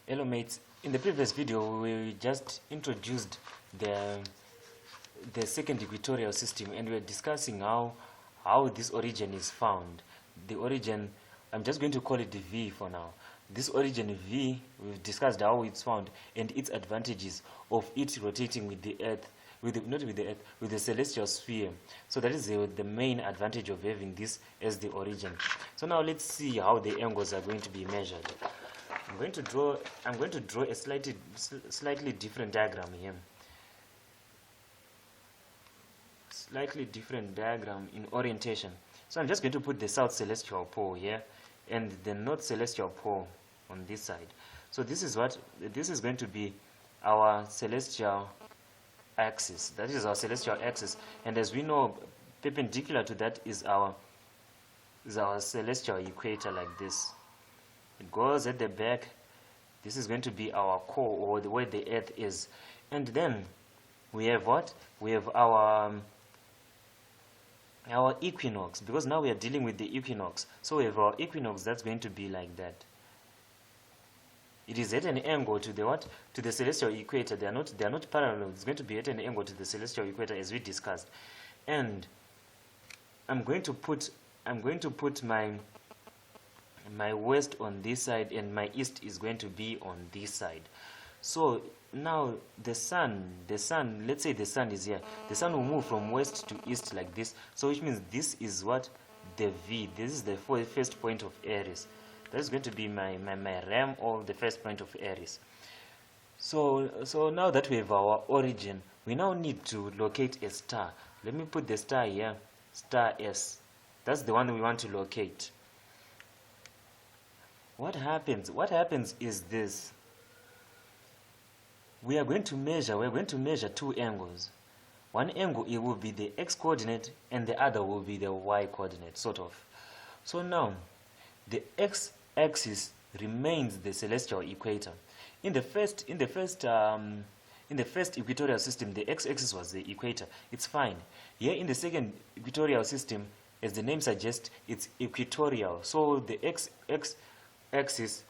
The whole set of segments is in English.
Hello mates, in the previous video we just introduced the second equatorial system, and we're discussing how this origin is found. The origin, I'm just going to call it V for now. This origin V, we've discussed how it's found and its advantages of it rotating with the earth, with the celestial sphere. So that is the main advantage of having this as the origin. So now let's see how the angles are going to be measured. I'm going to draw a slightly different diagram here. Slightly different diagram in orientation. So I'm just going to put the south celestial pole here and the north celestial pole on this side. So this is going to be our celestial axis. That is our celestial axis, and as we know, perpendicular to that is our celestial equator, like this. It goes at the back. This is going to be our core, or the way the earth is. And then we have what? We have our equinox, because now we are dealing with the equinox. So we have our equinox that's going to be like that. It is at an angle to the what? To the celestial equator. They are not parallel. It's going to be at an angle to the celestial equator, as we discussed. And I'm going to put my west on this side, and my east is going to be on this side. So now the sun, let's say the sun is here. The sun will move from west to east like this. So which means this is what? The V. This is the first point of Aries. That is going to be my ram, or the first point of Aries. So now that we have our origin, we now need to locate a star. Let me put the star here, star S. That's the one we want to locate. What happens is this. We are going to measure two angles. One angle, it will be the x coordinate, and the other will be the y coordinate, sort of. So now the x axis remains the celestial equator. In the first equatorial system, the x axis was the equator. It's fine. Here in the second equatorial system, as the name suggests, it's equatorial. So the x axis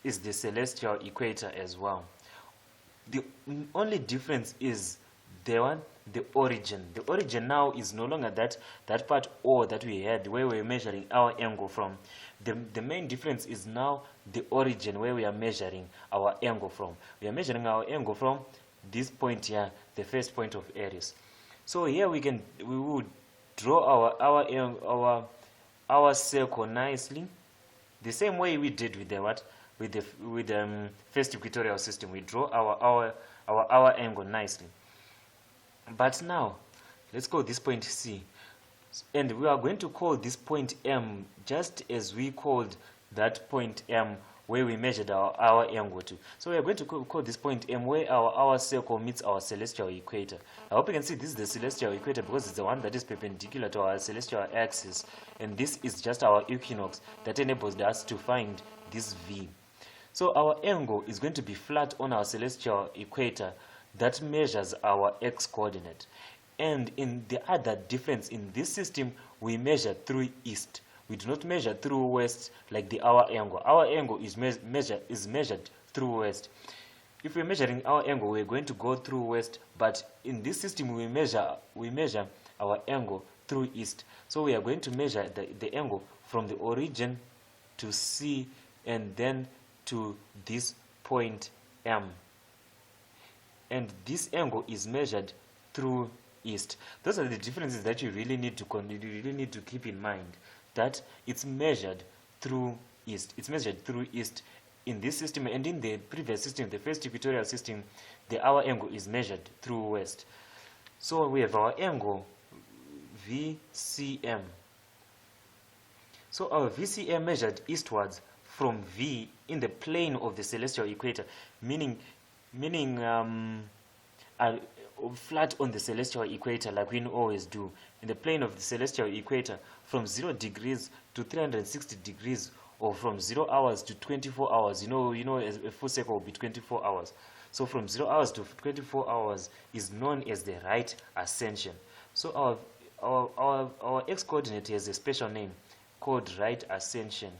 is the celestial equator as well. The only difference is the origin. The origin now is no longer that part O that we had, where we're measuring our angle from. The main difference is now the origin, where we are measuring our angle from. We are measuring our angle from this point here, the first point of Aries. So here we would draw our circle nicely, the same way we did with the what? With the first equatorial system. We draw our angle nicely. But now let's call this point C, and we are going to call this point M, just as we called that point M where we measured our angle to. So we are going to call this point M where our circle meets our celestial equator. I hope you can see this is the celestial equator, because it's the one that is perpendicular to our celestial axis, and this is just our equinox that enables us to find this V. So our angle is going to be flat on our celestial equator that measures our x coordinate. And in the other difference, in this system, we measure through east. We do not measure through west like the hour angle. Our angle is measured through west. If we're measuring our angle, we're going to go through west, but in this system we measure our angle through east. So we are going to measure the angle from the origin to C, and then to this point M. And this angle is measured through east. Those are the differences that you really need to keep in mind, that it's measured through east. It's measured through east in this system, and in the previous system, the first equatorial system, the hour angle is measured through west. So we have our angle VCM. So our VCM measured eastwards from V in the plane of the celestial equator, meaning flat on the celestial equator, like we always do, in the plane of the celestial equator, from 0 degrees to 360 degrees, or from 0 hours to 24 hours. You know, a full circle will be 24 hours. So from 0 hours to 24 hours is known as the right ascension. So our x coordinate has a special name called right ascension.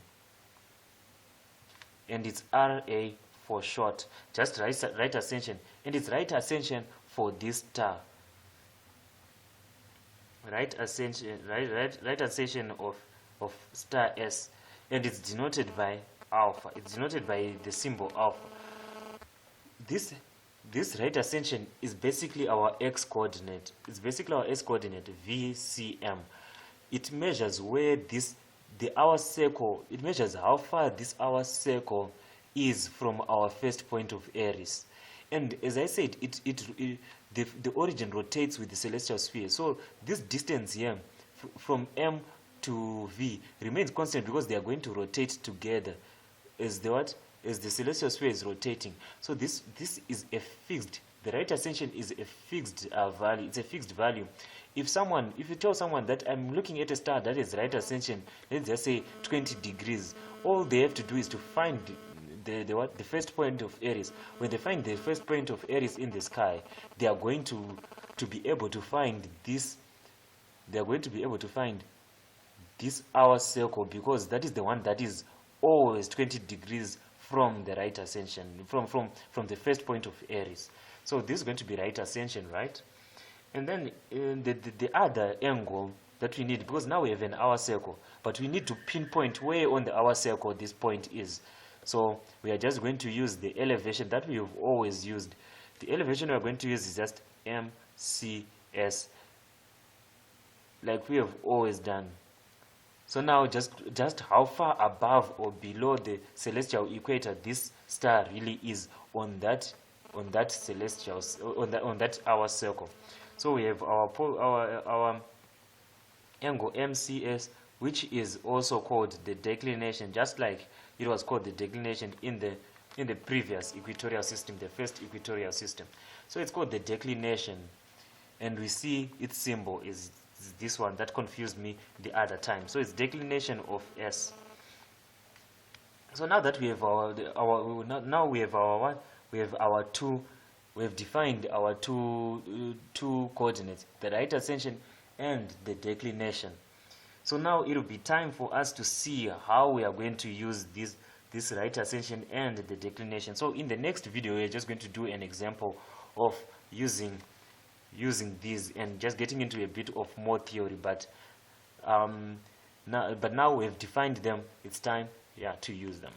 and it's RA for short. Just right ascension, and it's right ascension for this star. Right ascension of star S, and it's denoted by alpha. It's denoted by the symbol alpha. This right ascension is basically our x coordinate. It's basically our x coordinate VCM. It measures where the hour circle. It measures how far this hour circle is from our first point of Aries. And as I said, the origin rotates with the celestial sphere. So this distance here from M to V remains constant because they are going to rotate together as the celestial sphere is rotating. So this is a fixed. The right ascension is a fixed value. It's a fixed value. If you tell someone that I'm looking at a star that is right ascension, let's just say 20 degrees, all they have to do is to find the first point of Aries. When they find the first point of Aries in the sky, they are going to be able to find this. They are going to be able to find this hour circle, because that is the one that is always 20 degrees from the right ascension, from the first point of Aries. So this is going to be right ascension, right? And then the other angle that we need, because now we have an hour circle, but we need to pinpoint where on the hour circle this point is. So we are just going to use the elevation that we have always used. The elevation we are going to use is just MCS, like we have always done. So now just how far above or below the celestial equator this star really is on that celestial on that hour circle. So we have our angle MCS, which is also called the declination, just like it was called the declination in the previous equatorial system, the first equatorial system. So it's called the declination, and we see its symbol is this one that confused me the other time. So it's declination of S. So now that we have we have defined our two coordinates, the right ascension and the declination. So now it will be time for us to see how we are going to use this right ascension and the declination. So in the next video, we're just going to do an example of using these and just getting into a bit of more theory. But now we have defined them. It's time, to use them.